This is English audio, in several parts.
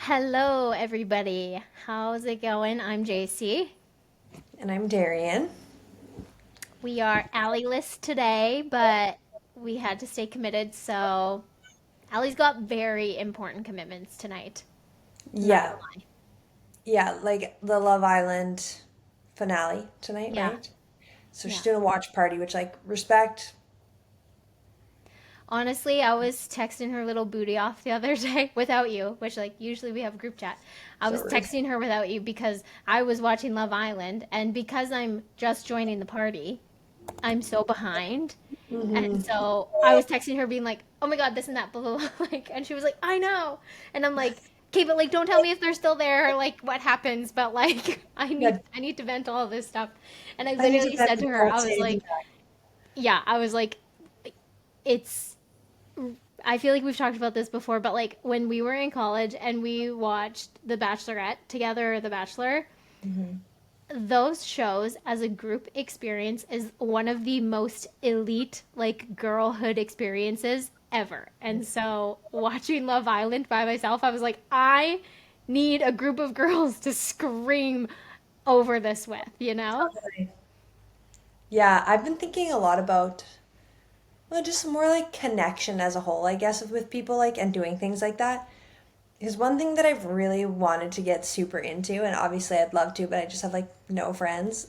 Hello, everybody. How's it going? I'm Jaycee. And I'm Darian. We are Alley-less today, but we had to stay committed, so Allie's got very important commitments tonight. Not Yeah, gonna lie. yeah, like the Love Island finale tonight, Yeah, right? So she's yeah. doing a watch party, which like respect. Honestly, I was texting her little booty off the other day without you, which like usually we have a group chat. I So was rude. texting her without you because I was watching Love Island, and because I'm just joining the party, I'm so behind. And Mm-hmm. so I was texting her being like, "Oh my god, this and that, blah blah blah," like, and she was like, "I know," and I'm like, "Okay, but like, don't tell me if they're still there, or like what happens, but like, I Yeah, need I need to vent all this stuff," and I I need to literally vent said the to her, cold I was staging like, back. "Yeah," I was like, "It's." I feel like we've talked about this before, but like when we were in college and we watched The Bachelorette together, or The Bachelor, Mm-hmm. those shows as a group experience is one of the most elite like girlhood experiences ever. And so watching Love Island by myself, I was like, I need a group of girls to scream over this with, you know? Totally. Yeah, I've been thinking a lot about well, just more like connection as a whole, I guess, with people like and doing things like that. Because one thing that I've really wanted to get super into, and obviously I'd love to, but I just have like no friends,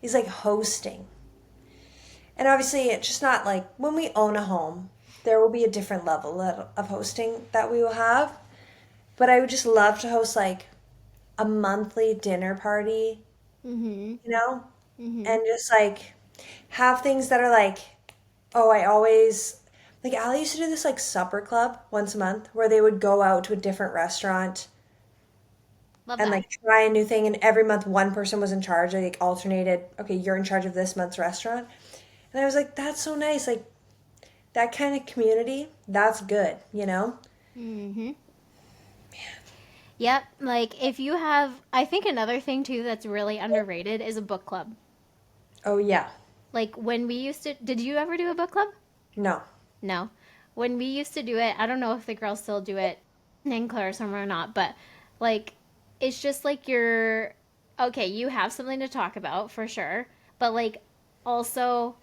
is like hosting. And obviously, it's just not like when we own a home, there will be a different level of hosting that we will have. But I would just love to host like a monthly dinner party, Mm-hmm. you know, Mm-hmm. and just like have things that are like, oh, I always like Ali used to do this like supper club once a month where they would go out to a different restaurant Love and that. like try a new thing, and every month one person was in charge. They like alternated, okay, you're in charge of this month's restaurant. And I was like, that's so nice. Like that kind of community, that's good, you know? Mm-hmm. Yep. Like if you have, I think another thing too that's really underrated is a book club. Oh, yeah. Like when we used to, did you ever do a book club? No. No. When we used to do it, I don't know if the girls still do it in Claire somewhere or not, but like it's just like you're okay, you have something to talk about for sure, but like also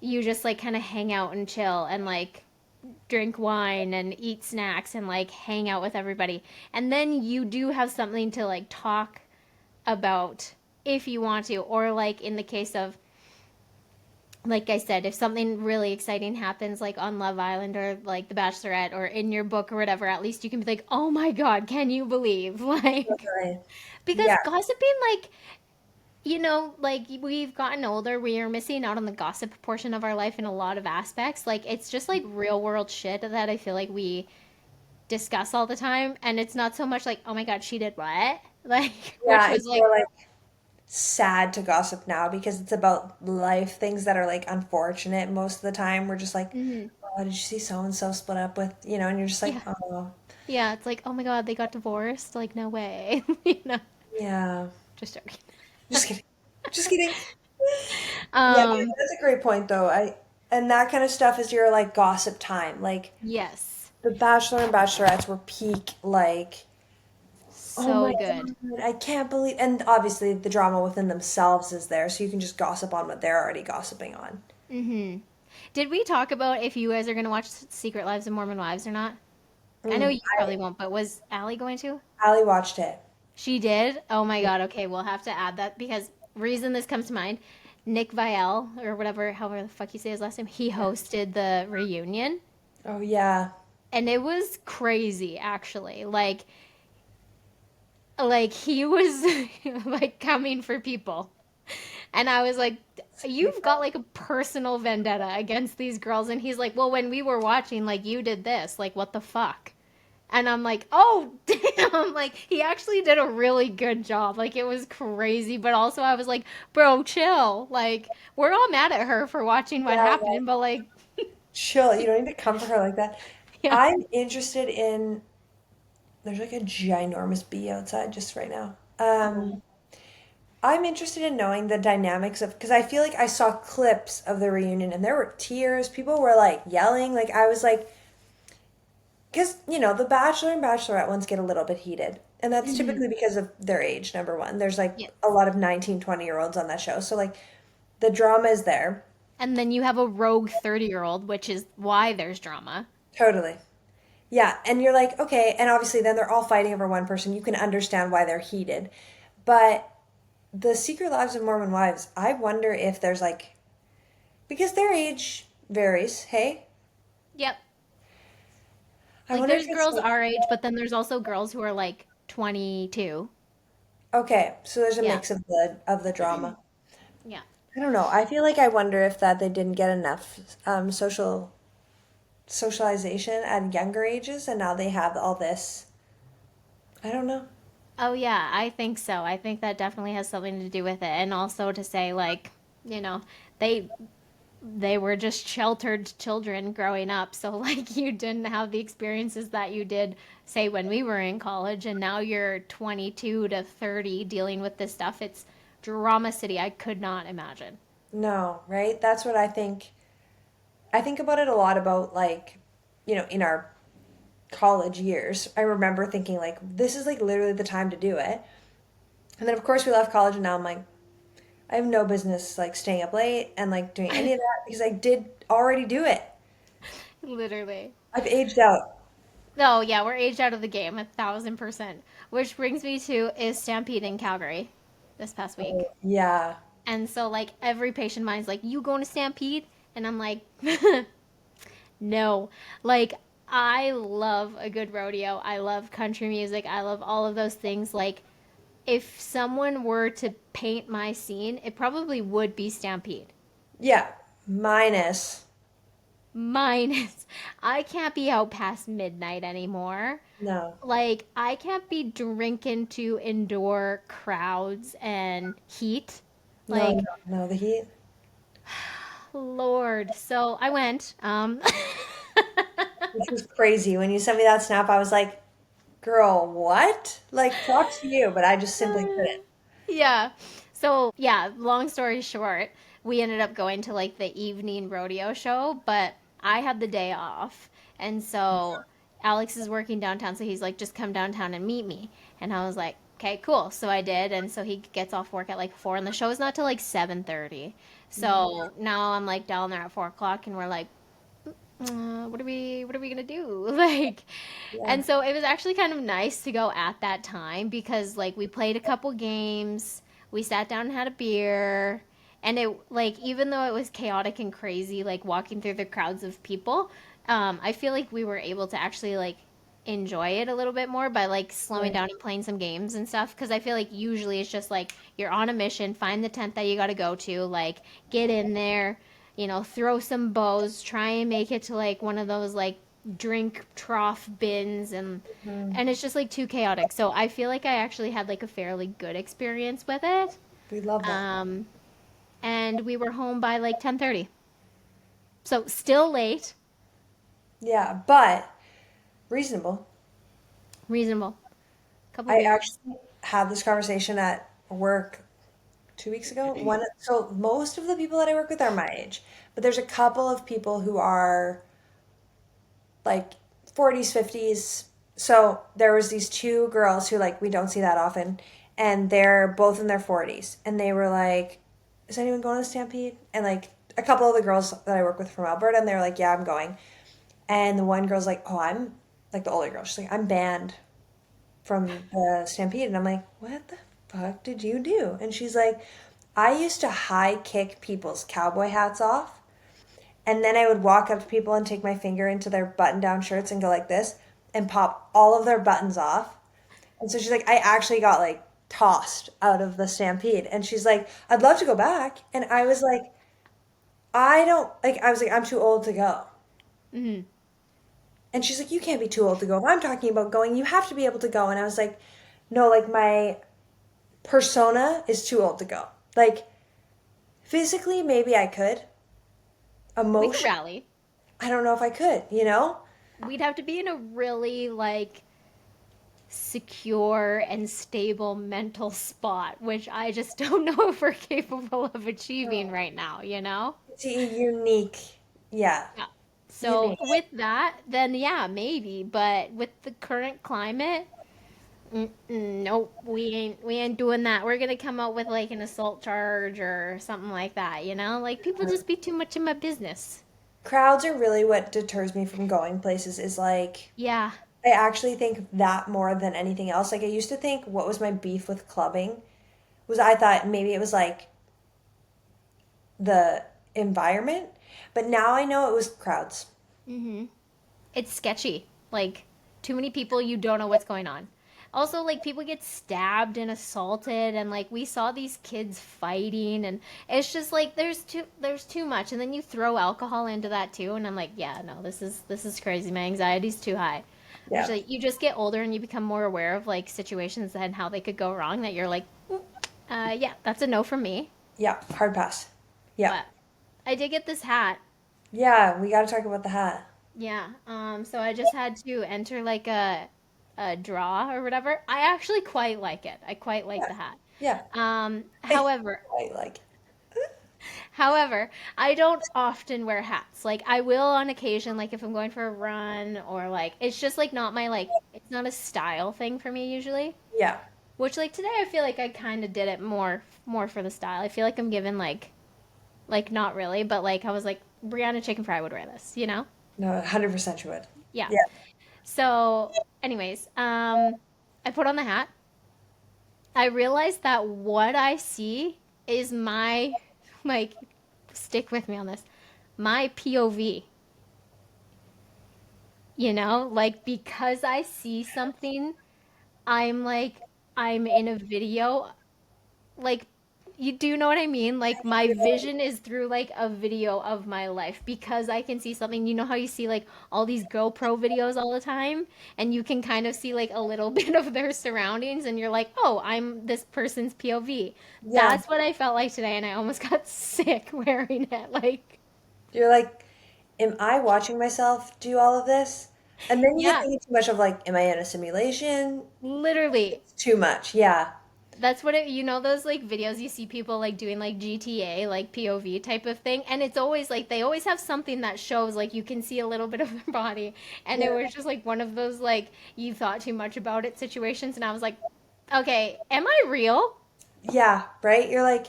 you just like kind of hang out and chill and like drink wine and eat snacks and like hang out with everybody. And then you do have something to like talk about if you want to, or like in the case of like I said, if something really exciting happens, like on Love Island or like The Bachelorette or in your book or whatever, at least you can be like, oh my God, can you believe? Like, Right. because Yeah. gossiping, like, like we've gotten older, we are missing out on the gossip portion of our life in a lot of aspects. Like, it's just like real world shit that I feel like we discuss all the time. And it's not so much like, oh my God, she did what? Like, which Yeah, was it's like, more like sad to gossip now because it's about life, things that are like unfortunate most of the time. We're just like, mhm, oh, did you see so and so split up with, and you're just like, yeah. oh, Yeah, it's like, oh my God, they got divorced. Like, no way. yeah. Just joking. Just kidding. Just kidding. Yeah, Um, that's a great point though. And that kind of stuff is your like gossip time. Like yes. the Bachelor and Bachelorettes were peak like, oh my So good. God, I can't believe, and obviously the drama within themselves is there, so you can just gossip on what they're already gossiping on. Hmm. Did we talk about if you guys are going to watch Secret Lives of Mormon Wives or not? I know Mm, you probably won't, but was Allie going to? Allie watched it. She did? Oh my God. Okay, we'll have to add that because reason this comes to mind, Nick Vial, or whatever, however the fuck you say his last name, he Yeah. hosted the reunion. Oh yeah. And it was crazy, actually. Like he was like coming for people. And I was like, you've got like a personal vendetta against these girls. And he's like, well, when we were watching, like, you did this. Like, what the fuck? And I'm like, oh, damn. Like, he actually did a really good job. Like, it was crazy. But also, I was like, bro, chill. Like, we're all mad at her for watching what Yeah, happened. like But, like, chill. You don't need to come for her like that. yeah. I'm interested in. There's like a ginormous bee outside just right now. Oh. I'm interested in knowing the dynamics of because I feel like I saw clips of the reunion and there were tears. People were like yelling. Like I was like, because, the Bachelor and Bachelorette ones get a little bit heated. And that's Hmm. typically because of their age, number one. There's like Yeah. a lot of 19, 20-year-olds on that show. So like the drama is there. And then you have a rogue 30-year-old, which is why there's drama. Totally. Yeah. And you're like, okay. And obviously then they're all fighting over one person. You can understand why they're heated. But the Secret Lives of Mormon Wives, I wonder if there's like, because their age varies, hey? Yep. I Like wonder if there's it's girls like, our age, but then there's also girls who are like 22. okay, so there's a Yeah. mix of the drama. Yeah. I don't know. I feel like I wonder if that they didn't get enough socialization at younger ages, and now they have all this. I don't know. Oh yeah, I think so. I think that definitely has something to do with it. And also to say like, you know, they they were just sheltered children growing up. So like you didn't have the experiences that you did say when we were in college and now you're 22 to 30 dealing with this stuff. It's drama city. I could not imagine. No, right? That's what I think. I think about it a lot about like, in our college years. I remember thinking like this is like literally the time to do it. And then of course we left college and now I'm like I have no business like staying up late and like doing any of that because I did already do it. Literally. I've aged out. Oh yeah, we're aged out of the game 1,000%. Which brings me to is Stampede in Calgary this past week. Oh, yeah. And so like every patient of mine's like, "You going to Stampede?" And I'm like, "No." Like I love a good rodeo. I love country music. I love all of those things. Like if someone were to paint my scene, it probably would be Stampede. Yeah. Minus. Mine is I can't be out past midnight anymore. No. Like I can't be drinking to endure crowds and heat. No, Like no, no. The heat. Lord. So I went. Which was crazy. When you sent me that snap, I was like, girl, what? Like, props to you, but I just simply couldn't. Yeah. So, yeah, long story short, we ended up going to like the evening rodeo show, but I had the day off. And so Alex is working downtown, so he's like, just come downtown and meet me. And I was like, okay, cool. So I did, and so he gets off work at like 4, and the show is not till like 7:30. So now I'm like down there at 4 o'clock, and we're like, what are we gonna do? Like, Yeah. and so it was actually kind of nice to go at that time because like we played a couple games, we sat down and had a beer, and it like even though it was chaotic and crazy, like walking through the crowds of people, I feel like we were able to actually like enjoy it a little bit more by like slowing Right. down and playing some games and stuff because I feel like usually it's just like you're on a mission, find the tent that you got to go to, like get in there, throw some bows, try and make it to like one of those like drink trough bins Mhm. and it's just like too chaotic. So I feel like I actually had like a fairly good experience with it. We love that. Um and we were home by like 10:30. So still late, Yeah, but reasonable. reasonable. Couple I beers. actually had this conversation at work 2 weeks ago. So most of the people that I work with are my age, but there's a couple of people who are like 40s, 50s. So there was these two girls who like we don't see that often, and they're both in their 40s, and they were like, "Is anyone going to Stampede?" And like a couple of the girls that I work with from Alberta, and they were like, "Yeah, I'm going." And the one girl's like, "Oh, I'm like the older girl." She's like, "I'm banned from the Stampede," and I'm like, "What the fuck did you do?" And she's like, "I used to high kick people's cowboy hats off." And then I would walk up to people and take my finger into their button down shirts and go like this and pop all of their buttons off. And so she's like, I actually got like tossed out of the Stampede. And she's like, I'd love to go back. And I was like, I don't like, I was like, I'm too old to go. Hmm. And she's like, you can't be too old to go. If I'm talking about going, you have to be able to go. And I was like, no, like my persona is too old to go. Like physically, maybe I could. We could Emotion, rally. I don't know if I could, you know? We'd have to be in a really like secure and stable mental spot, which I just don't know if we're capable of achieving right now, you know? It's a unique, yeah. Yeah. You So think? with that, then yeah, maybe. But with the current climate, nope, we ain't doing that. We're gonna come out with like an assault charge or something like that, you know? Like people just be too much in my business. Crowds are really what deters me from going places is like Yeah. I actually think that more than anything else. Like I used to think what was my beef with clubbing was I thought maybe it was like the environment, but now I know it was crowds. Mm-hmm. It's sketchy. Like too many people, you don't know what's going on. Also, like people get stabbed and assaulted, and like we saw these kids fighting, and it's just like there's too much, and then you throw alcohol into that too, and I'm like, yeah, no, this is crazy. My anxiety's too high. Which Yeah. like you just get older and you become more aware of like situations and how they could go wrong. That you're like, yeah, that's a no from me. Yeah, hard pass. Yeah. But I did get this hat. Yeah, we got to talk about the hat. Yeah. So I just had to enter like a draw or whatever. I actually quite like it. I quite like Yeah. the hat. Yeah. I However, quite like however, I don't often wear hats. Like I will on occasion, like if I'm going for a run or like it's just like not my like it's not a style thing for me usually. yeah. Which like today I feel like I kind of did it more for the style. I feel like I'm given like not really, but like I was like Brianna Chicken Fry would wear this, you know? No, 100% you would. Yeah. Yeah. So, anyways, I put on the hat. I realized that what I see is my like stick with me on this. My POV, you know? Like because I see something, I'm like I'm in a video like you do know what I mean? Like my vision is through like a video of my life because I can see something. You know how you see like all these GoPro videos all the time and you can kind of see like a little bit of their surroundings and you're like, "Oh, I'm this person's POV." Yeah. That's what I felt like today and I almost got sick wearing it. Like, You're like, am I watching myself do all of this? And then you get yeah, thinking too much of like, am I in a simulation? literally. It's too much. Yeah. That's what it, you know, those like videos you see people like doing like GTA, like POV type of thing. And it's always like they always have something that shows like you can see a little bit of their body. And it Yeah. was just like one of those like you thought too much about it situations. And I was like, okay, am I real? Yeah, right? You're like,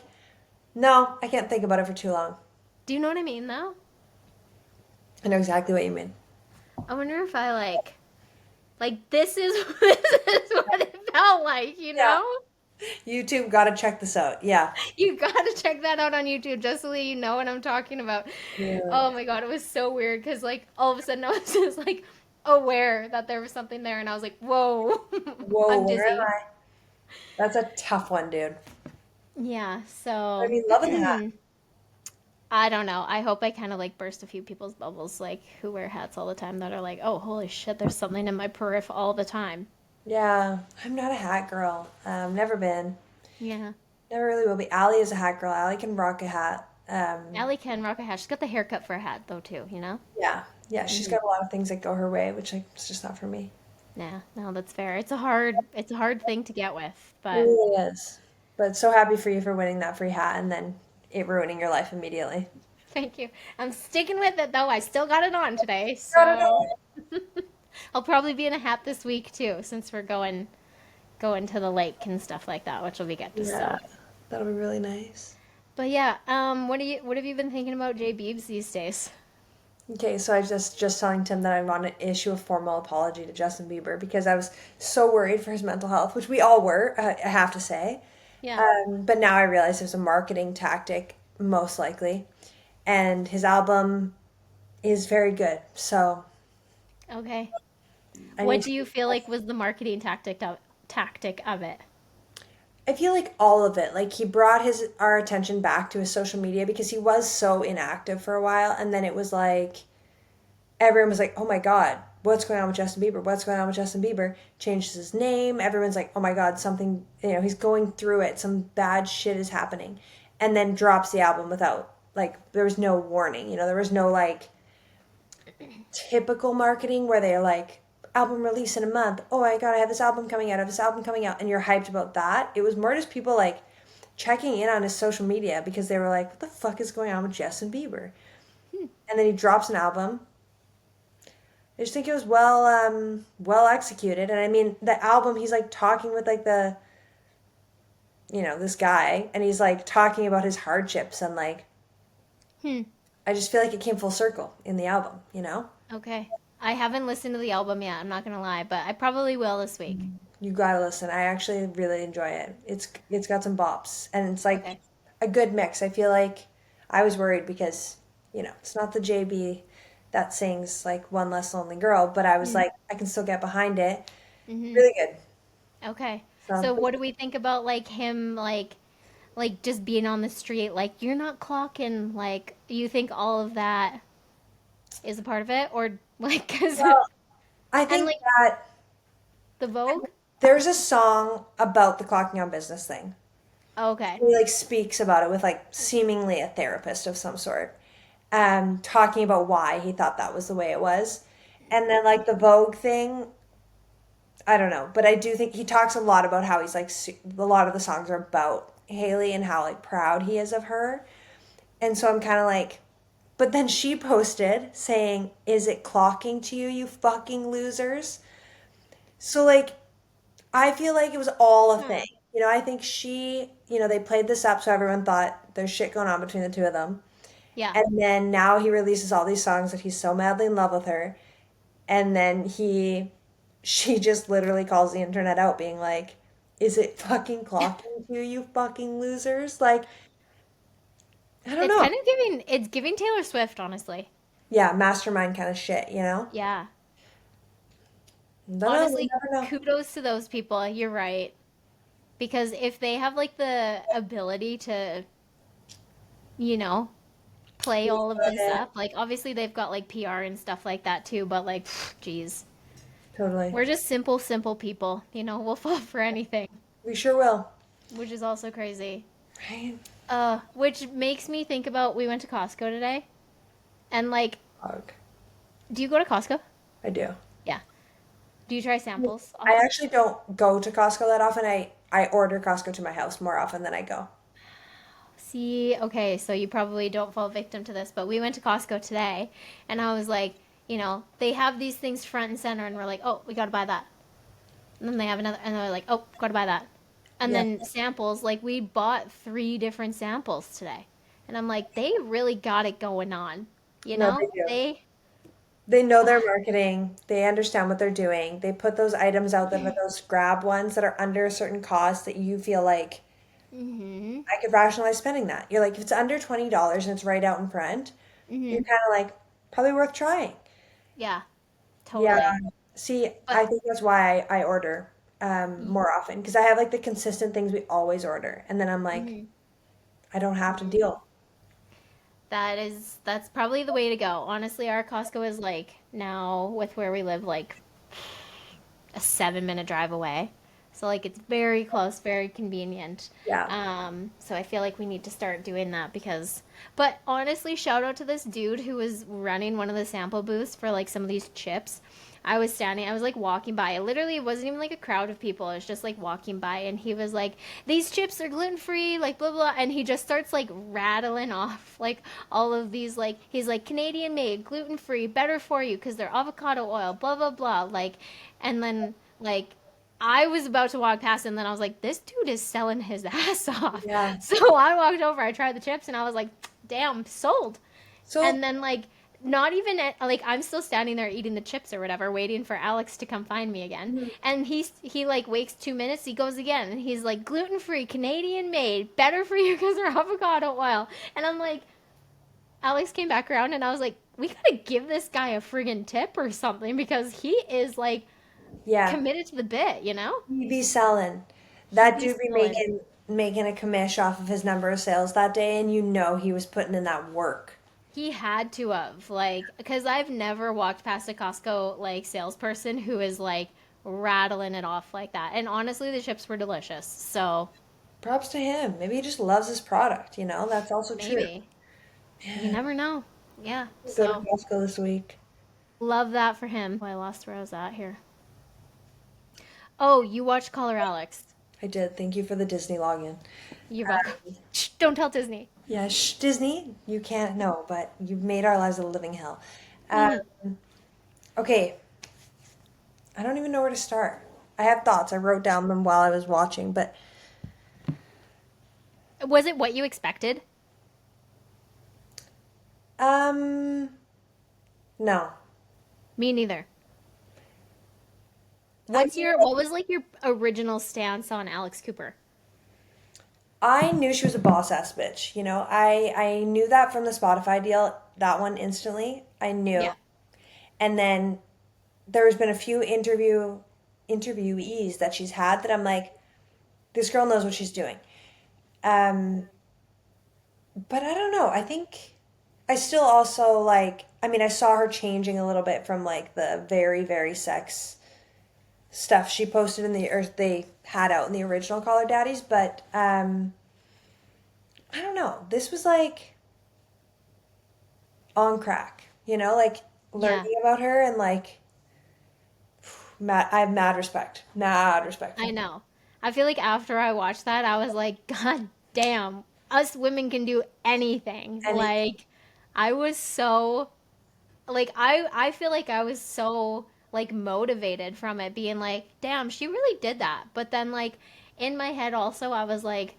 no, I can't think about it for too long. Do you know what I mean though? I know exactly what you mean. I wonder if I like this is this is what it felt like, you Yeah. know? YouTube, gotta check this out. Yeah. You gotta check that out on YouTube just so that you know what I'm talking about. Yeah. Oh my god, it was so weird because like all of a sudden I was just like aware that there was something there, and I was like, "Whoa, Whoa, I'm where am dizzy." I? That's a tough one, dude. Yeah, I so mean, loving the hat. I don't know. I hope I kind of like burst a few people's bubbles, like who wear hats all the time that are like, "Oh, holy shit, there's something in my periph all the time." Yeah, I'm not a hat girl. Never been. Yeah, Never really will be. Allie is a hat girl. Allie can rock a hat. Allie can rock a hat. She's got the haircut for a hat though too. You know. Yeah, yeah, she's Hmm. got a lot of things that go her way, which like it's just not for me. Yeah, no, that's fair. It's a hard thing to get with, It but really is. But so happy for you for winning that free hat and then it ruining your life immediately. thank you. I'm sticking with it though. I still got it on today, Got it so all. I'll probably be in a hat this week too, since we're going to the lake and stuff like that, which will be good. Yeah, So, that'll be really nice. but yeah, what have you been thinking about J Beebs these days? Okay, so I just telling Tim that I want to issue a formal apology to Justin Bieber because I was so worried for his mental health, which we all were, I have to say. Yeah. But now I realize it was a marketing tactic, most likely, and his album is very good. So Okay. I What need do you to. feel like was the marketing tactic of it? I feel like all of it. Like he brought his our attention back to his social media because he was so inactive for a while, and then it was like everyone was like, "Oh my God, what's going on with Justin Bieber? What's going on with Justin Bieber?" Changes his name. Everyone's like, "Oh my God, something. He's going through it. Some bad shit is happening," and then drops the album without like there was no warning. There was no like typical marketing where they're like album release in a month. Oh my God, I have this album coming out. I have this album coming out, and you're hyped about that. It was more just people like checking in on his social media because they were like, "What the fuck is going on with Justin Bieber?" Hmm. And then he drops an album. I just think it was well executed. And I mean, the album, he's like talking with like this guy, and he's like talking about his hardships, and like Hmm. I just feel like it came full circle in the album. Okay. I haven't listened to the album yet, I'm not gonna lie, but I probably will this week. You gotta listen. I actually really enjoy it. It's got some bops, and it's like Okay. a good mix. I feel like I was worried because it's not the JB that sings like One Less Lonely Girl, but I was Mm. like I can still get behind it. Hmm. Really good. Okay. So So what do we think about like him like just being on the street like you're not clocking like you think all of that is a part of it or like cuz well, I and think like that the Vogue? there's a song about the clocking on business thing. Okay. He like speaks about it with like seemingly a therapist of some sort, talking about why he thought that was the way it was. And then like the Vogue thing, I don't know, but I do think he talks a lot about how he's like a lot of the songs are about Haley and how like proud he is of her. And so I'm kind of like, but then she posted saying, "Is it clocking to you, you fucking losers?" So like I feel like it was all a Huh. thing. I think they played this up so everyone thought there's shit going on between the two of them. Yeah. And then now he releases all these songs that he's so madly in love with her. And then she just literally calls the internet out being like, "Is it fucking clocking to you, you fucking losers?" Like, I don't It's know. kind of giving it's giving Taylor Swift honestly. Yeah, mastermind kind of shit. Yeah. Don't know, we Honestly, never know. kudos to those people. You're right. Because if they have like the ability to, you know, play all of this Yeah, up, like obviously they've got like PR and stuff like that too, but like, geez, totally. we're just simple people. We'll fall for anything, We sure will. which is also crazy. Right? Which makes me think about we went to Costco today, and like, Fuck. do you go to Costco? I do. Yeah. Do you try samples I often? actually don't go to Costco that often. I order Costco to my house more often than I go. See, okay, so you probably don't fall victim to this, but we went to Costco today, and I was like, they have these things front and center, and we're like, oh, we gotta buy that. And then they have another, and they're like, oh, gotta buy that. And Yeah. then samples, like we bought 3 different samples today, and I'm like, they really got it going on, you No, they know? do. They, They know their marketing. They understand what they're doing. They put those items out there for those grab ones that are under a certain cost that you feel like mm-hmm, I could rationalize spending that. You're like, if it's under $20 and it's right out in front, you're mm-hmm, kind of like, probably worth trying. yeah, Yeah. totally. See, But I think that's why I order more often because I have like the consistent things we always order. And then I'm like, mhm. I don't have to deal. That's probably the way to go. Honestly, our Costco is like now with where we live, like a 7 minute drive away. So like it's very close, very convenient. Yeah. So I feel like we need to start doing that because but honestly, shout out to this dude who was running one of the sample booths for like some of these chips. I was like walking by. It literally wasn't even like a crowd of people. It was just like walking by and he was like, "These chips are gluten-free, like blah blah." And he just starts like rattling off like all of these like he's like Canadian made, gluten-free, better for you because they're avocado oil, blah blah blah. Like and then like I was about to walk past and then I was like, this dude is selling his ass off. Yeah. So I walked over, I tried the chips and I was like, damn, sold. So, And then like not even like I'm still standing there eating the chips or whatever, waiting for Alex to come find me again. mhm. And he like waits 2 minutes, he goes again, and he's like gluten free, Canadian made, better for you because they're avocado oil. And I'm like, Alex came back around and I was like, we gotta give this guy a friggin' tip or something because he is like yeah. committed to the bit, you know? He be selling. He That be dude be selling. making a commish off of his number of sales that day, and you know he was putting in that work. He had to have like because I've never walked past a Costco like salesperson who is like rattling it off like that. And honestly, the chips were delicious. So Props to him. Maybe he just loves his product. That's also true. maybe you never know. Yeah. Go to So Costco this week. love that for him. Oh, I lost where I was at here. Oh, you watched Caller Alex. I did. Thank you for the Disney login. You're welcome. Shh, don't tell Disney. Yeah, shh, Disney, you can't know, but you've made our lives a living hell. Um, Mhm. Okay, I don't even know where to start. I have thoughts. I wrote down them while I was watching, but Was it what you expected? um, no. Me neither. I mean, What was like your original stance on Alex Cooper? I knew she was a boss ass bitch. I knew that from the Spotify deal. That one instantly, I knew. Yeah. And then there's been a few interviewees that she's had that I'm like, this girl knows what she's doing. Um, but I don't know. I think I still also like. I mean, I saw her changing a little bit from like the very very sex stuff she posted in the or they had out in the original Call Her Daddies, but I don't know. This was like on crack, like Yeah. learning about her and like I have mad respect for I her. know. I feel like after I watched that, I was like, God damn, us women can do anything. Anything. Like, I was so, like, I feel like I was so, like, motivated from it, being like, damn, she really did that. But then, like, in my head also, I was like,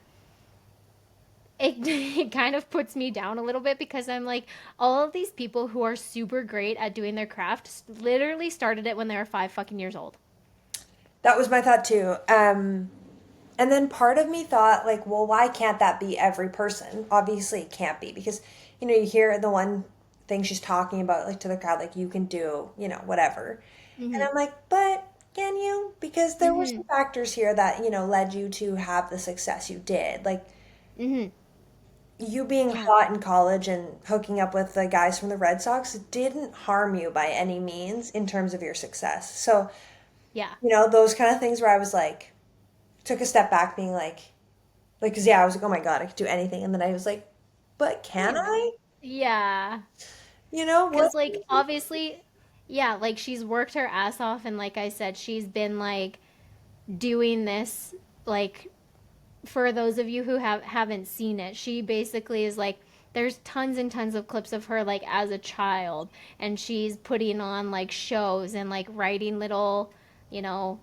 it kind of puts me down a little bit because I'm like, all of these people who are super great at doing their craft literally started it when they were 5 fucking years old. That was my thought too. And then part of me thought, like, well, why can't that be every person? Obviously, it can't be because, you hear the one thing she's talking about, like, to the crowd, like, you can do, whatever. And Mm-hmm. I'm like, but can you? Because there were Mm-hmm. some factors here that, led you to have the success you did. Like, Mm-hmm. you being Yeah. hot in college and hooking up with the guys from the Red Sox didn't harm you by any means in terms of your success. So, Yeah. those kind of things where I was like, took a step back, being like, cause yeah, I was like, oh my God, I could do anything. And then I was like, but can I? Yeah. What? Because, like, obviously, yeah, like, she's worked her ass off. And, like I said, she's been, like, doing this, like, for those of you who haven't seen it, she basically is like, there's tons and tons of clips of her, like, as a child. And she's putting on, like, shows and, like, writing little, you know,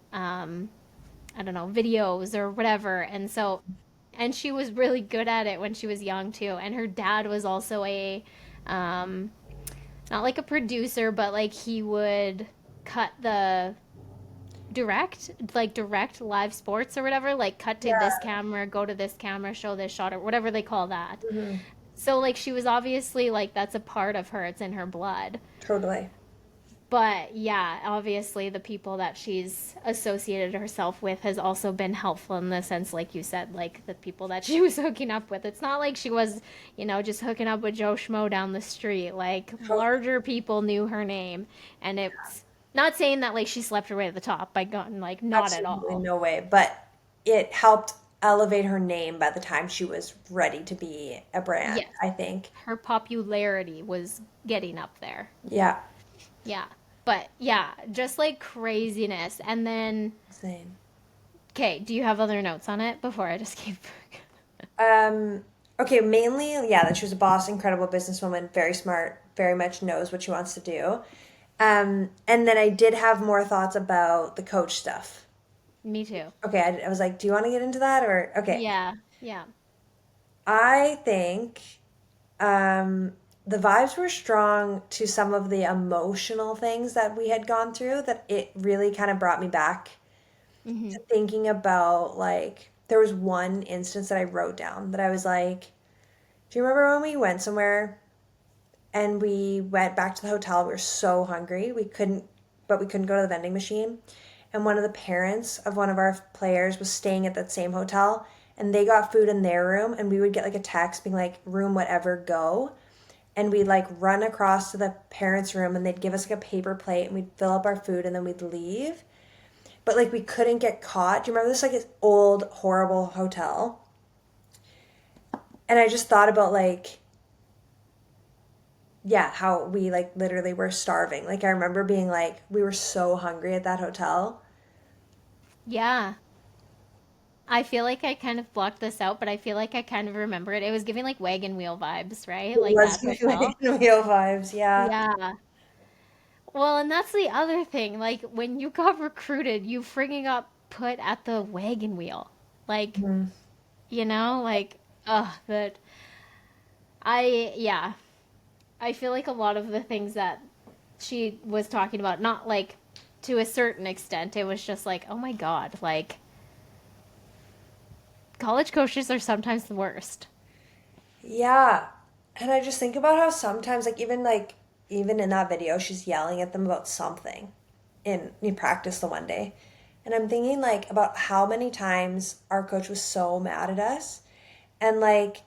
I don't know, videos or whatever. And so, and she was really good at it when she was young too. And her dad was also um, not like a producer, but like he would cut the direct live sports or whatever, like cut to this Yeah. camera, go to this camera, show this shot or whatever they call that. Hmm. So like she was obviously like that's a part of her, it's in her blood. Totally. But yeah, obviously the people that she's associated herself with has also been helpful in the sense, like you said, like the people that she was hooking up with. It's not like she was, just hooking up with Joe Schmo down the street. Like larger people knew her name, and it's not saying that like she slept her way to the top by going like not at Absolutely all. no way. But it helped elevate her name by the time she was ready to be a brand, Yes, I think. her popularity was getting up there. Yeah. Yeah, but yeah, just like craziness, and then Insane. okay, do you have other notes on it before I just keep? Um, okay, mainly, yeah, that she was a boss, incredible businesswoman, very smart, very much knows what she wants to do. And then I did have more thoughts about the coach stuff. Me too. Okay, I was like, do you want to get into that or okay? Yeah, yeah. I think the vibes were strong to some of the emotional things that we had gone through that it really kind of brought me back Hmm. to thinking about like there was one instance that I wrote down that I was like, do you remember when we went somewhere and we went back to the hotel? We were so hungry. But we couldn't go to the vending machine. And one of the parents of one of our players was staying at that same hotel and they got food in their room. And we would get like a text being like, room, whatever, go. And we'd like run across to the parents' room and they'd give us like a paper plate and we'd fill up our food and then we'd leave. But like we couldn't get caught. Do you remember this like old, horrible hotel? And I just thought about like yeah, how we like literally were starving. Like I remember being like we were so hungry at that hotel. Yeah. I feel like I kind of blocked this out, but I feel like I kind of remember it. It was giving like wagon wheel vibes, right? It Like was that giving hotel. like real vibes, yeah. Yeah. Well, and that's the other thing. Like when you got recruited, you frigging got put at the wagon wheel. Like, Mhm. like, ugh, that yeah, I feel like a lot of the things that she was talking about, not like to a certain extent, it was just like, oh my god, like college coaches are sometimes the worst. Yeah. And I just think about how sometimes, even in that video, she's yelling at them about something in practice the one day. And I'm thinking like about how many times our coach was so mad at us. And like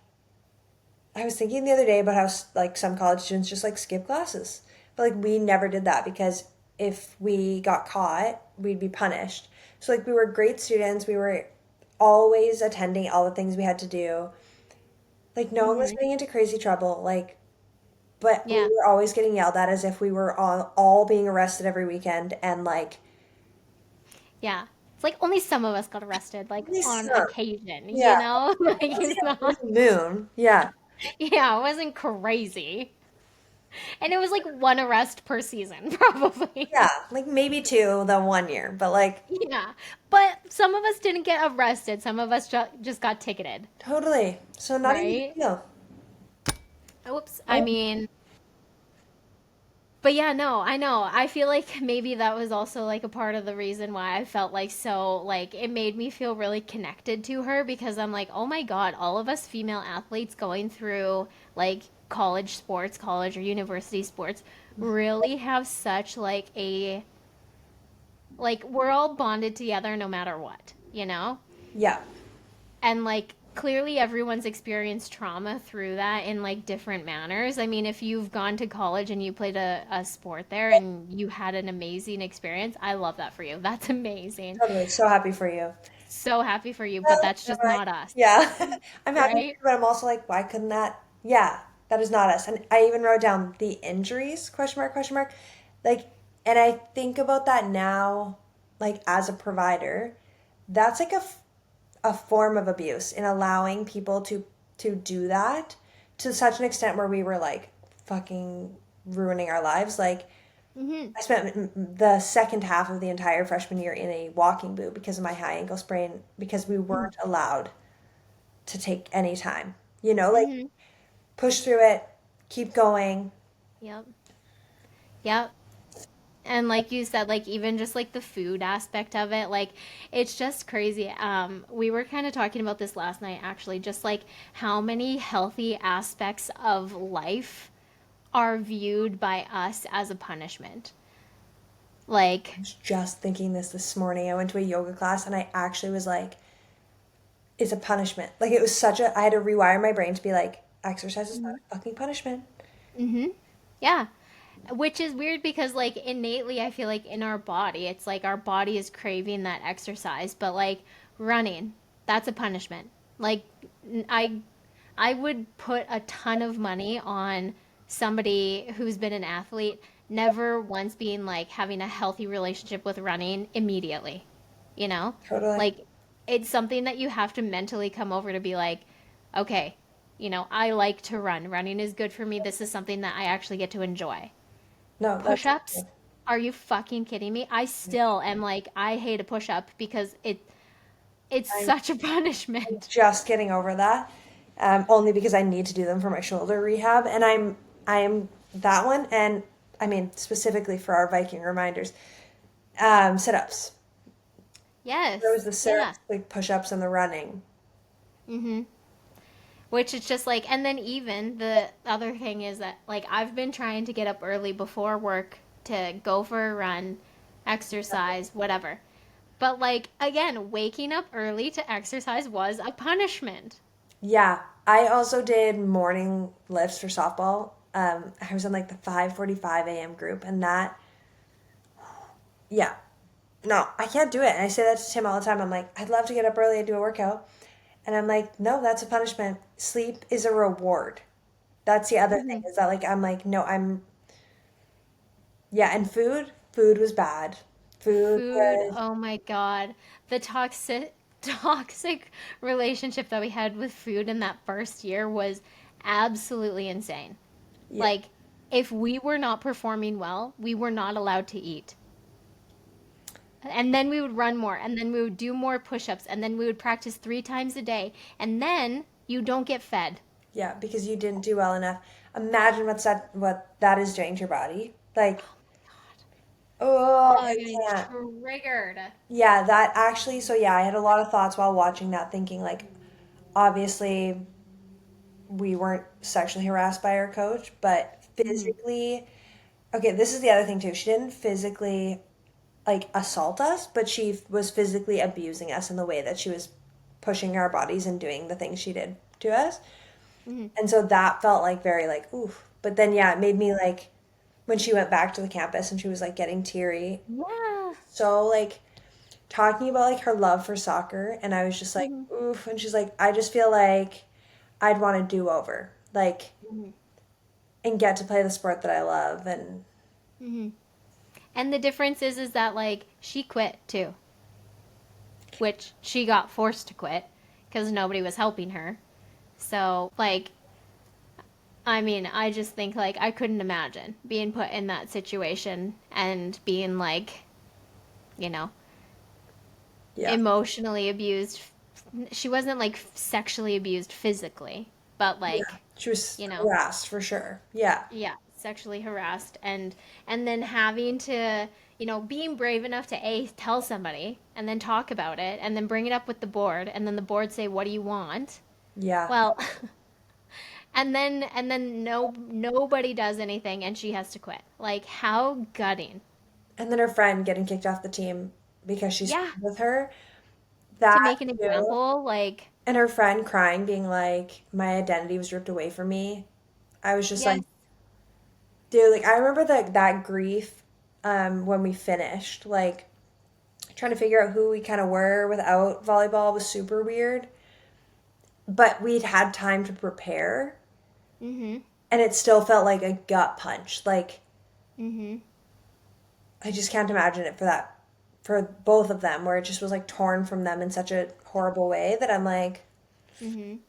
I was thinking the other day about how like some college students just like skip classes. But like we never did that because if we got caught, we'd be punished. So like we were great students. We were always attending all the things we had to do. Like no one was Hmm. getting into crazy trouble. Like but we Yeah, were always getting yelled at as if we were all being arrested every weekend and like yeah. It's like only some of us got arrested, like only on some. occasion, Yeah. Like Only it's a not, blue moon. Yeah. yeah, it wasn't crazy. And it was like one arrest per season, probably. Yeah. Like maybe two the one year, but like Yeah. But some of us didn't get arrested. Some of us just got ticketed, totally. So not even a big right? deal. Oops. I Oh, mean, but yeah, no, I know. I feel like maybe that was also like a part of the reason why I felt like so like it made me feel really connected to her because I'm like, "Oh my God, all of us female athletes going through like college sports, college or university sports really have such like a like we're all bonded together no matter what? yeah. And like clearly everyone's experienced trauma through that in like different manners. I mean, if you've gone to college and you played a sport there and you had an amazing experience, I love that for you. That's amazing. Totally. So happy for you. So happy for you, but Well, that's am just I? not us, Yeah. I'm happy for right? you, but I'm also like, why couldn't that? Yeah, that is not us. And I even wrote down the injuries, question mark, question mark. Like, and I think about that now, like as a provider, that's like a form of abuse in allowing people to do that to such an extent where we were like fucking ruining our lives. Like, Hmm. I spent the second half of the entire freshman year in a walking boot because of my high ankle sprain because we weren't allowed to take any time. Like Hmm. push through it, keep going. Yep. Yep. And like you said, like even just like the food aspect of it, like it's just crazy. We were kind of talking about this last night actually, just like how many healthy aspects of life are viewed by us as a punishment. I Like, was just thinking this morning. I went to a yoga class and I actually was like, it's a punishment. Like it was I had to rewire my brain to be like, exercise is not a fucking punishment. mm-hmm. Yeah. Which is weird because like innately I feel like in our body, it's like our body is craving that exercise, but like running, that's a punishment. Like I I would put a ton of money on somebody who's been an athlete never once being like having a healthy relationship with running immediately. You know? Totally. Like it's something that you have to mentally come over to be like, okay, I like to run. Running is good for me. This is something that I actually get to enjoy. No, that's Push-ups? Are you fucking kidding me? I still am like I hate a push-up because it's I'm such a punishment. just getting over that. Only because I need to do them for my shoulder rehab, and I am that one, and I mean specifically for our Viking reminders, sit ups. There was Yes. the Yeah. sit-ups, like push-ups and the running. Mhm. Which is just like, and then even the other thing is that, like, I've been trying to get up early before work to go for a run, exercise, whatever. But, like, again, waking up early to exercise was a punishment. Yeah, I also did morning lifts for softball. I was in like the 5:45 a.m. group, and that, yeah, no, I can't do it. And I say that to Tim all the time. I'm like, I'd love to get up early and do a workout. And I'm like, no, that's a punishment. Sleep is a reward. That's the other thing Hmm. is that like I'm like, no, yeah, and food was bad. Food Food, was oh my God. The toxic relationship that we had with food in that first year was absolutely insane. yeah, Like, if we were not performing well, we were not allowed to eat. And then we would run more, and then we would do more push-ups, and then we would practice 3 times a day, and then you don't get fed. Yeah, because you didn't do well enough. Imagine what that is doing to your body. Like, oh, Oh, I I'm getting can't. triggered. Yeah, that actually, so yeah, I had a lot of thoughts while watching that, thinking like, obviously, we weren't sexually harassed by our coach, but Hmm. physically, okay, this is the other thing too. She didn't physically like assault us, but she was physically abusing us in the way that she was pushing our bodies and doing the things she did to us. Hmm. And so that felt like very like, oof. But then, yeah, it made me like, when she went back to the campus and she was like getting teary, Yeah. so like talking about like her love for soccer. And I was just like, Hmm. oof. And she's like, I just feel like I'd want to do over, like, Hmm. and get to play the sport that I love. And Hmm. And the difference is that like she quit too, which she got forced to quit because nobody was helping her. So like, I mean, I just think like I couldn't imagine being put in that situation and being like, you know, yeah, emotionally abused. She wasn't like sexually abused physically, but yeah, like, she was you know, harassed for sure. Yeah. yeah, sexually harassed, and then having to, being brave enough to tell somebody and then talk about it and then bring it up with the board and then the board say, "What do you want?" Yeah. Well, and then nobody does anything and she has to quit. Like how gutting. And then her friend getting kicked off the team because she's Yeah, friends with her. to That make an too. example, like And her friend crying, being like, my identity was ripped away from me. I was just like, yes. dude, like I remember that grief when we finished, like trying to figure out who we kind of were without volleyball was super weird. But we'd had time to prepare, Mhm. and it still felt like a gut punch. Like Mhm. I just can't imagine it for both of them, where it just was like torn from them in such a horrible way that I'm like, Mhm.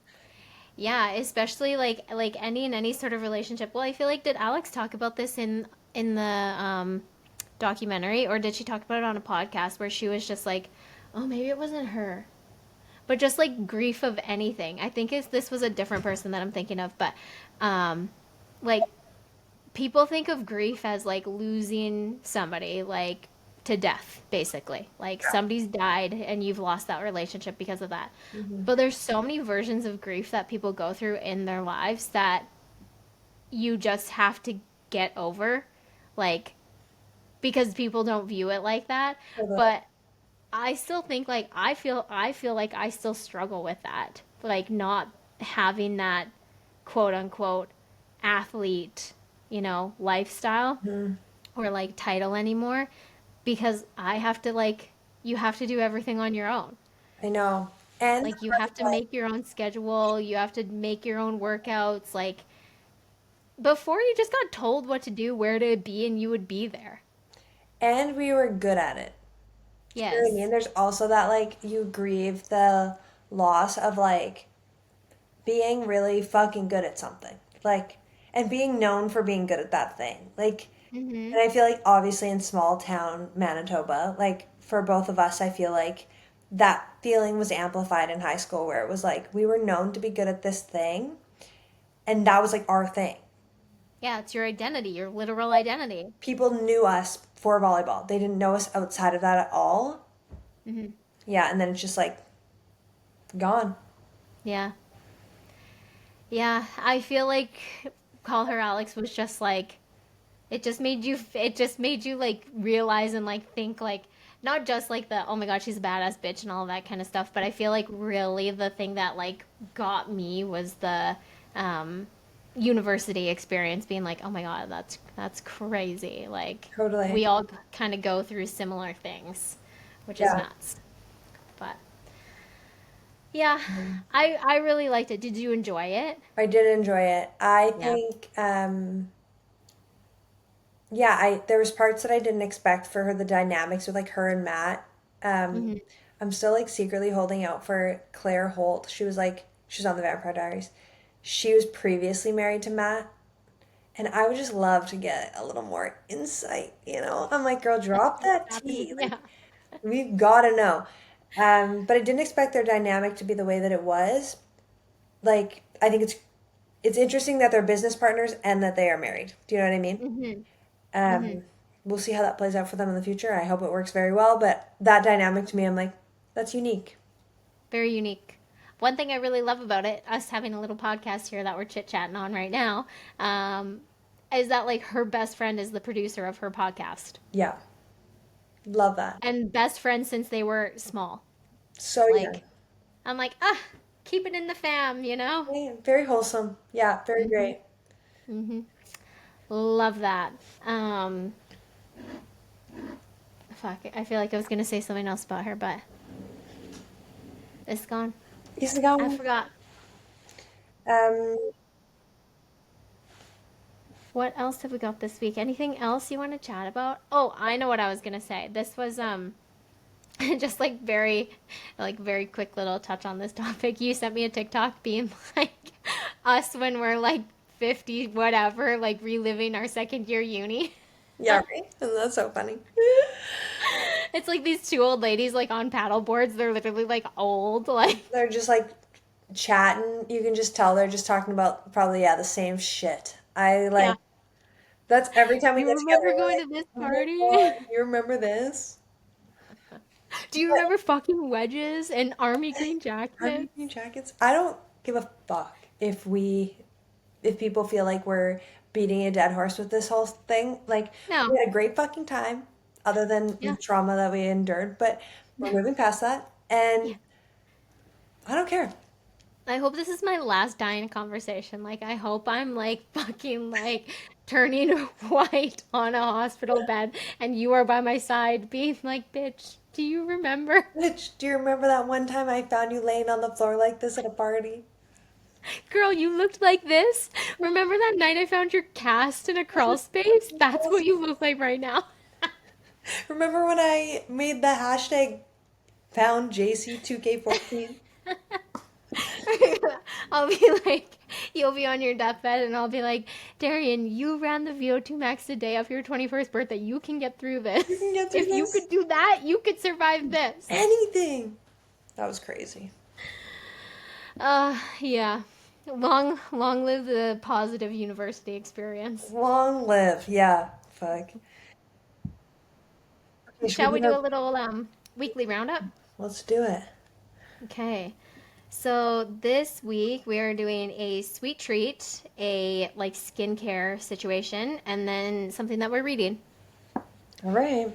Yeah, especially like any sort of relationship. Well, I feel like did Alex talk about this in the documentary, or did she talk about it on a podcast where she was just like, oh, maybe it wasn't her, but just like grief of anything. I think this was a different person that I'm thinking of, but um, like people think of grief as like losing somebody, like to death, basically. Like somebody's died and you've lost that relationship because of that. mhm. But there's so many versions of grief that people go through in their lives that you just have to get over. Like, because people don't view it like that. Totally. But I still think like I feel like I still struggle with that. Like not having that quote unquote athlete, lifestyle Mhm. or like title anymore because I have to like you have to do everything on your own. I know. And the Like you part have of to like, make your own schedule, you have to make your own workouts. Like before you just got told what to do, where to be and you would be there. and we were good at it. You know what I mean? Yes. There's also that like you grieve the loss of like being really fucking good at something. Like and being known for being good at that thing. Like and Mhm. I feel like obviously in small town Manitoba, like for both of us, I feel like that feeling was amplified in high school where it was like we were known to be good at this thing and that was like our thing. Yeah, it's your identity, your literal identity. People knew us for volleyball. They didn't know us outside of that at all. Mhm. Yeah, and then it's just like gone. Yeah. Yeah, I feel like Call Her Alex was just like it just made you like realize and like think like not just like the oh my god she's a badass bitch and all that kind of stuff, but I feel like really the thing that like got me was the um university experience being like oh my god that's crazy. Like Totally. we all kind of go through similar things, which is Yeah. nuts. But yeah, I really liked it. Did you enjoy it? I did enjoy it. I Yeah. think yeah, I there was parts that I didn't expect for her, the dynamics with like her and Matt. Um Hmm. I'm still like secretly holding out for Claire Holt. She was on the Vampire Diaries. She was previously married to Matt, And I would just love to get a little more insight, you know? I'm like, girl, drop What's that happening? tea. Like, Yeah. we've got to know. But I didn't expect their dynamic to be the way that it was. Like, I think it's interesting that they're business partners and that they are married. Do you know what I mean? Mm-hmm. Mm-hmm. Um, we'll see how that plays out for them in the future. I hope it works very well. But that dynamic to me, I'm like, that's unique. Very unique. One thing I really love about it, us having a little podcast here that we're chit chatting on right now, um, is that like her best friend is the producer of her podcast, Yeah, love that. and best friends since they were small. So young. Like I'm like, keep it in the fam, you know. Yeah, very wholesome. Yeah, very Mm-hmm. great. Mm-hmm. Love that. Um, fuck, I feel like I was gonna say something else about her, but it's gone. He's the I guy. forgot. Um, What else have we got this week? Anything else you want to chat about? Oh, I know what I was gonna say. This was just like very quick little touch on this topic. You sent me a TikTok being like us when we're like 50 whatever, like reliving our second year uni. yeah, right. That's so funny. It's like these two old ladies like on paddle boards. They're literally like old, like They're just like chatting. You can just tell they're just talking about probably, yeah, the same shit. I yeah. like, that's every time we You get together, remember we're going like, to this oh my party? God, you remember this? Do you But remember fucking wedges and army green army jackets? green jackets, I don't give a fuck if people feel like we're beating a dead horse with this whole thing. Like, No. we had a great fucking time, other than the Yeah. trauma that we endured, but we're moving past that, Yeah. and I don't care. I hope this is my last dying conversation. Like, I hope I'm like fucking like turning white on a hospital bed and you are by my side being like, bitch, do you remember? Bitch, do you remember that one time I found you laying on the floor like this at a party? Girl, you looked like this. Remember that night I found your cast in a crawl space? That's what you look like right now. Remember when I made the hashtag found Jaycee 2K14? I'll be like, you'll be on your deathbed, and I'll be like, Darian, you ran the VO2 max the day of your 21st birthday. You can get through You this. can get through If you this? could do that, you could survive this. Anything. That was crazy. Yeah. Long live the positive university experience. Long live. Yeah. Fuck. Okay, should we Shall we do do our... a little weekly roundup? Let's do it. Okay. So this week we are doing a sweet treat, a like skincare situation, and then something that we're reading. All right.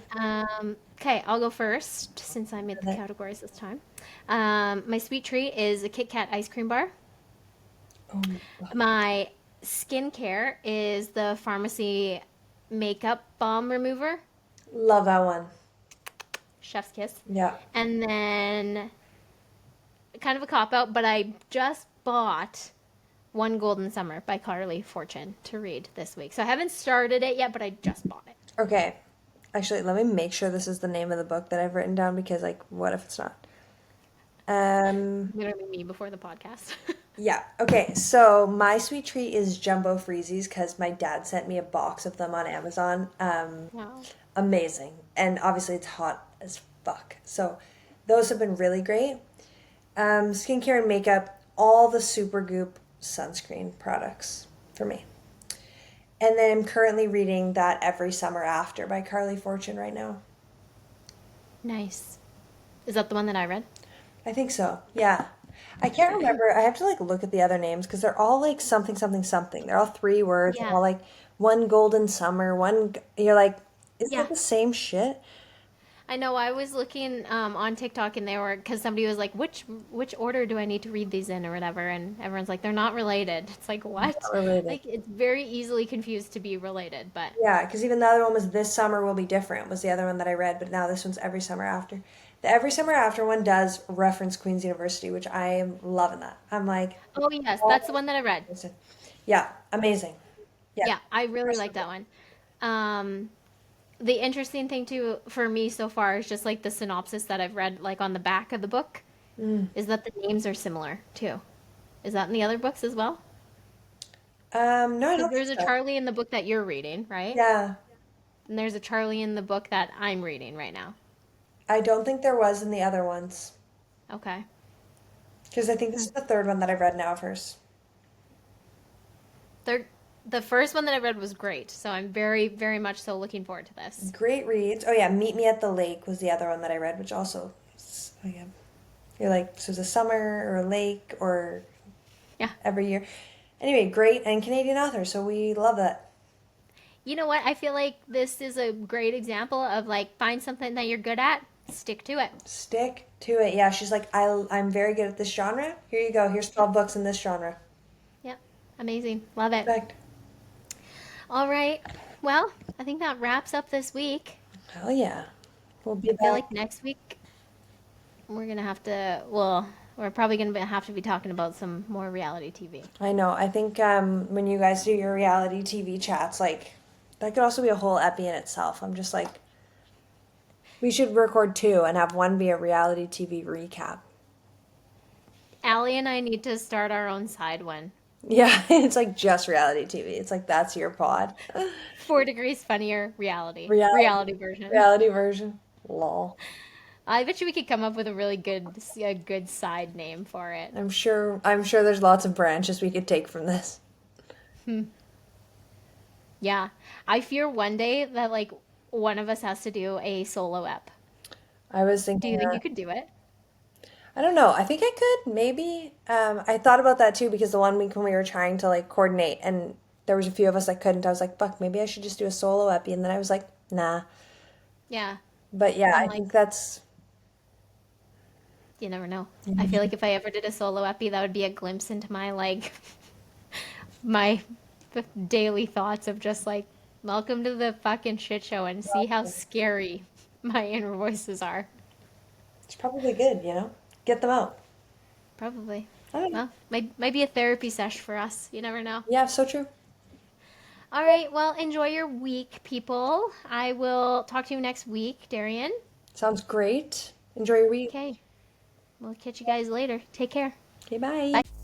Okay, I'll go first since I made the categories this time. My sweet treat is a Kit Kat ice cream bar. Oh, My skincare is the pharmacy makeup balm remover, love that one. chef's kiss. Yeah. And then kind of a cop out, but I just bought One Golden Summer by Carly Fortune to read this week. So I haven't started it yet, but I just bought it. Okay. Actually, let me make sure this is the name of the book that I've written down because, like, what if it's not? Um, Literally me before the podcast. yeah. Okay. So my sweet treat is Jumbo Freezies because my dad sent me a box of them on Amazon. Wow. Amazing. And obviously it's hot as fuck. So those have been really great. Skincare and makeup, all the Supergoop sunscreen products for me. And then I'm currently reading that Every Summer After by Carly Fortune right now. Nice. Is that the one that I read? I think so. Yeah. I can't remember. I have to like look at the other names because they're all like something something something. They're all three words. They're Yeah. all like one golden summer, you're like, is Yeah. that the same shit? I know. I was looking on TikTok, and they were because somebody was like, "Which order do I need to read these in, or whatever?" And everyone's like, "They're not related." It's like what? Not related. Like it's very easily confused to be related, but Yeah, because even the other one was This Summer Will Be Different was the other one that I read, but now this one's Every Summer After. The Every Summer After one does reference Queen's University, which I am loving that. I'm like, oh yes, all that's the one that I read. yeah, amazing. Yeah. Yeah, I really like that one. Um, the interesting thing too for me so far is just like the synopsis that I've read, like on the back of the book, Mm. is that the names are similar too. Is that in the other books as well? No, I Because don't think there's a so. Charlie in the book that you're reading, right? Yeah, And there's a Charlie in the book that I'm reading right now. I don't think there was in the other ones. Okay. Because I think this Hmm. is the third one that I've read now of hers. Third, the first one that I read was great, so I'm very, very much so looking forward to this. Great reads. Oh yeah, Meet Me at the Lake was the other one that I read, which also, oh yeah, you're like, so it's a summer or a lake or Yeah. every year. Anyway, great and Canadian author, so we love that. You know what? I feel like this is a great example of like find something that you're good at, stick to it. Stick to it. Yeah, she's like, I'm very good at this genre. Here you go. Here's Yep. 12 books in this genre. Yep. Amazing. Love it. Perfect. All right. Well, I think that wraps up this week. Hell yeah. We'll be I feel back. like next week we're gonna have to. Well, we're probably gonna have to be talking about some more reality TV. I know. I think when you guys do your reality TV chats, like, that could also be a whole epi in itself. I'm just like, we should record two and have one be a reality TV recap. Allie and I need to start our own side one. Yeah, it's like just reality TV. It's like that's your pod. 4 degrees funnier reality. Reality, Reality version. reality version. Lol. I bet you we could come up with a good side name for it. I'm sure there's lots of branches we could take from this. Hmm. Yeah. I fear one day that like one of us has to do a solo ep. I was Do thinking you think you could do it? I don't know. I think I could, maybe. I thought about that too because the one week when we were trying to like coordinate and there was a few of us that couldn't, I was like, fuck, maybe I should just do a solo epi. And then I was like, nah. Yeah. But yeah, I'm I like, think that's you never know. I feel like if I ever did a solo epi, that would be a glimpse into my like my daily thoughts of just like, welcome to the fucking shit show and see how scary my inner voices are. it's probably good, you know? Get them out. Probably. I don't know. Well, might be a therapy sesh for us. You never know. Yeah, so true. All right. Well, enjoy your week, people. I will talk to you next week, Darian. Sounds great. Enjoy your week. Okay. We'll catch you guys later. Take care. Okay, bye. Bye.